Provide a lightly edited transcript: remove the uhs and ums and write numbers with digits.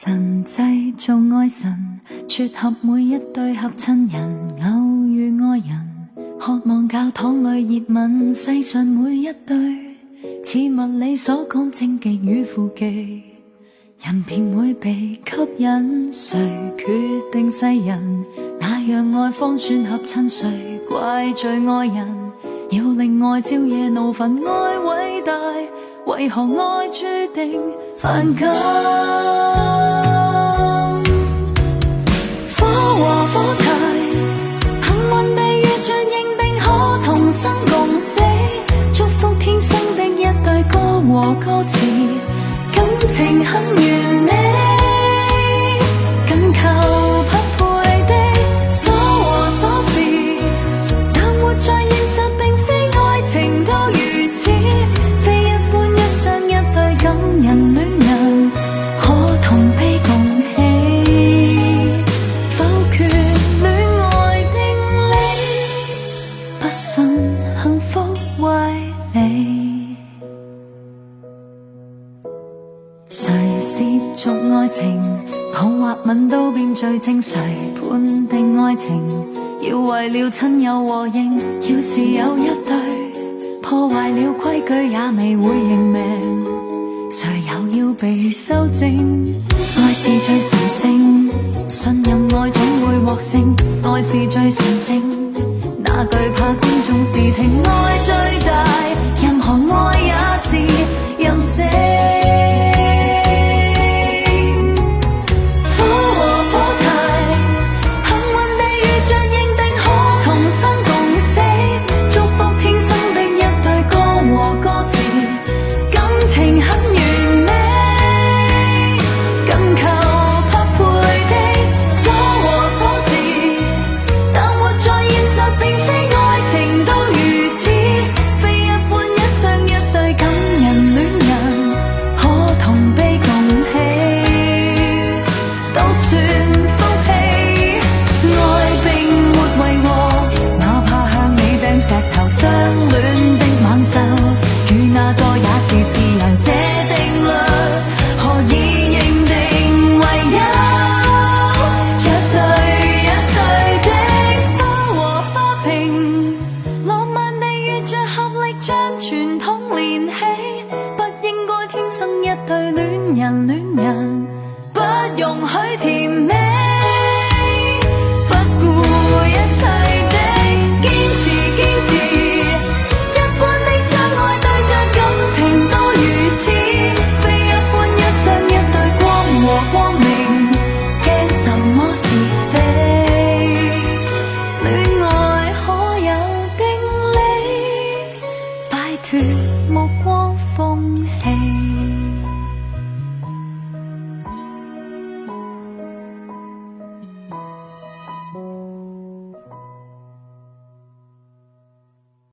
神製造愛神，撮合每一對合親人，偶遇愛人，渴望教堂裏熱吻，世上每一對，似物理所講正極與負極，人便會被吸引。誰決定世人那樣愛方算合親？誰怪罪愛人要令愛朝夜怒憤？愛偉大，為何愛注定犯禁？火和火柴，幸運地遇着認定可同生共死，祝福天生的一對歌和歌詞，感情很完美，緊扣匹配的鎖和鎖匙，但活在現實並非愛情都如此，非一般一雙一對感人戀人可同悲共喜，否決戀愛定理，不信幸福為你。誰褻瀆愛情，抱或吻都變罪證，誰判定愛情要為了親友和應？要是有一對破壞了規矩也未會認命，誰又要被修正？愛是最神聖，信任愛總會獲勝，愛是最純正，哪懼怕觀眾視聽？愛最大